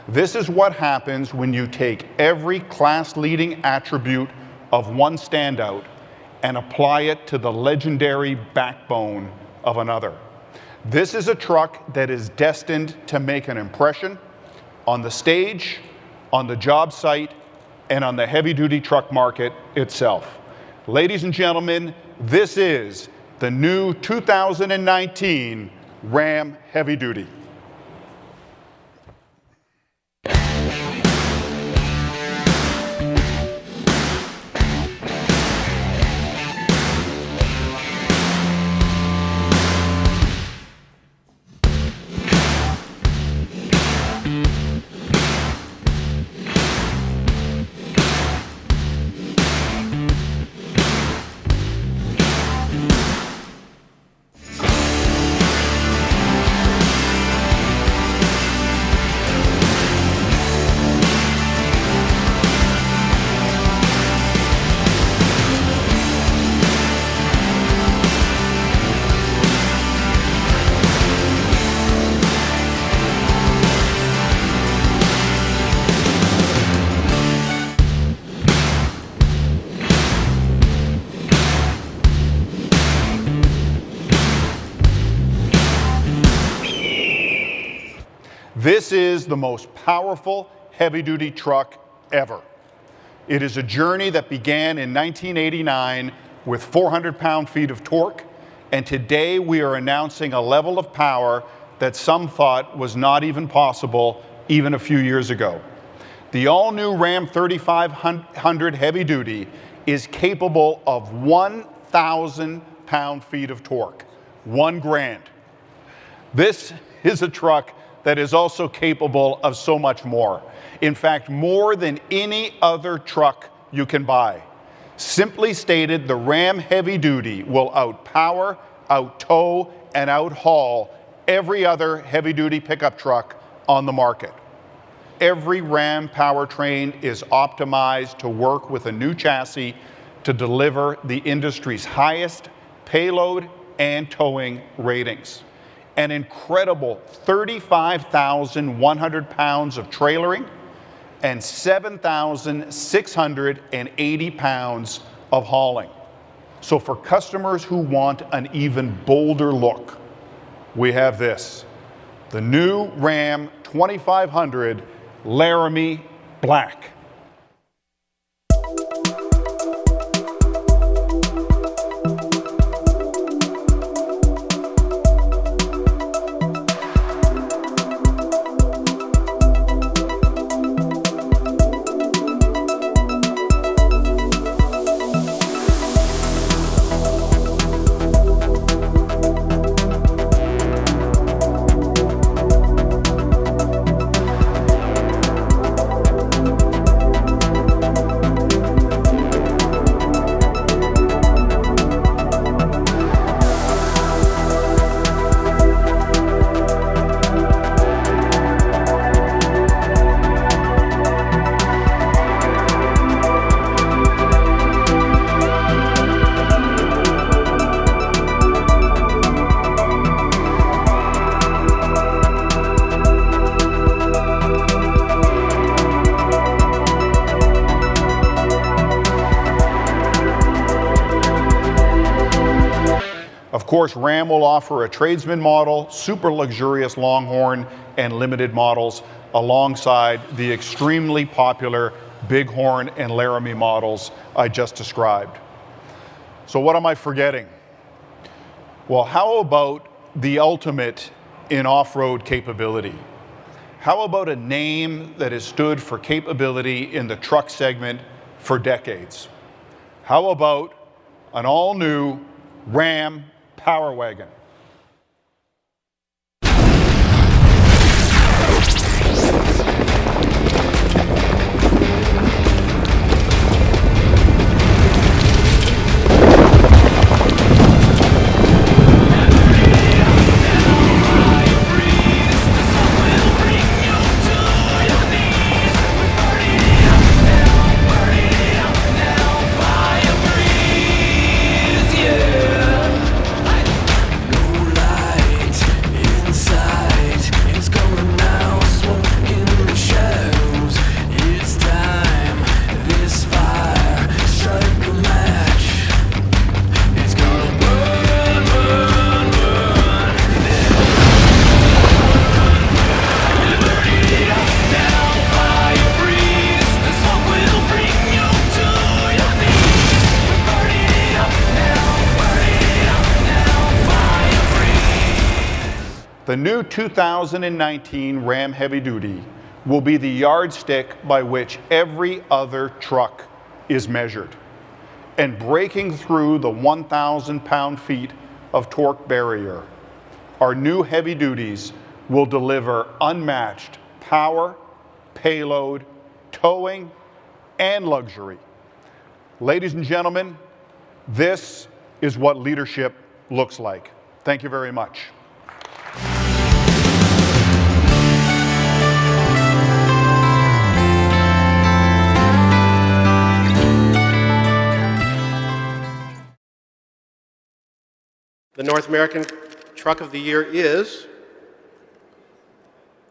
This is what happens when you take every class-leading attribute of one standout and apply it to the legendary backbone of another. This is a truck that is destined to make an impression on the stage, on the job site, and on the heavy-duty truck market itself. Ladies and gentlemen, this is the new 2019 Ram Heavy Duty. This is the most powerful heavy-duty truck ever. It is a journey that began in 1989 with 400 pound-feet of torque, and today we are announcing a level of power that some thought was not even possible even a few years ago. The all-new Ram 3500 Heavy Duty is capable of 1,000 pound-feet of torque, 1 grand. This is a truck that is also capable of so much more. In fact, more than any other truck you can buy. Simply stated, the Ram Heavy Duty will outpower, outtow, and outhaul every other heavy-duty pickup truck on the market. Every Ram powertrain is optimized to work with a new chassis to deliver the industry's highest payload and towing ratings. An incredible 35,100 pounds of trailering and 7,680 pounds of hauling. So for customers who want an even bolder look, we have this, the new Ram 2500 Laramie Black. Of course, Ram will offer a tradesman model, super luxurious Longhorn, and limited models alongside the extremely popular Bighorn and Laramie models I just described. So what am I forgetting? Well, how about the ultimate in off-road capability? How about a name that has stood for capability in the truck segment for decades? How about an all-new Ram Power Wagon? The new 2019 Ram Heavy Duty will be the yardstick by which every other truck is measured. And breaking through the 1,000 pound-feet of torque barrier, our new heavy duties will deliver unmatched power, payload, towing, and luxury. Ladies and gentlemen, this is what leadership looks like. Thank you very much. The North American Truck of the Year is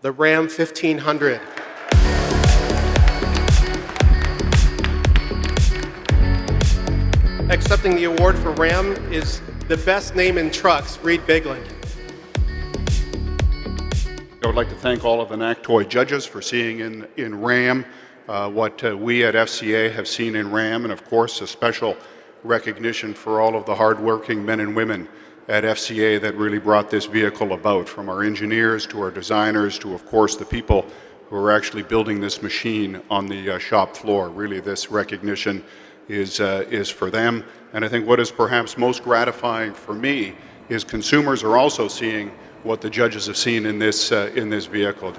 the Ram 1500. Accepting the award for Ram is the best name in trucks, Reed Bigland. I would like to thank all of the NACTOY judges for seeing in Ram what we at FCA have seen in Ram, and of course a special recognition for all of the hardworking men and women at FCA that really brought this vehicle about, from our engineers to our designers to, of course, the people who are actually building this machine on the shop floor. Really, this recognition is for them. And I think what is perhaps most gratifying for me is consumers are also seeing what the judges have seen in this vehicle.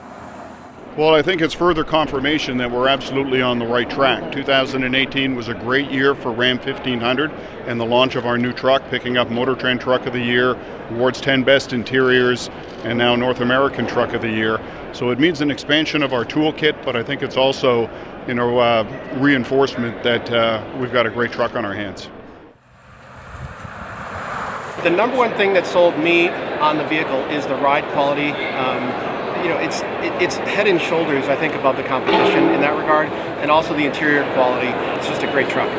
Well, I think it's further confirmation that we're absolutely on the right track. 2018 was a great year for Ram 1500 and the launch of our new truck, picking up Motor Trend Truck of the Year, awards 10 Best Interiors, and now North American Truck of the Year. So it means an expansion of our toolkit, but I think it's also, reinforcement that we've got a great truck on our hands. The number one thing that sold me on the vehicle is the ride quality. It's head and shoulders, I think, above the competition in that regard, and also the interior quality. It's just a great truck.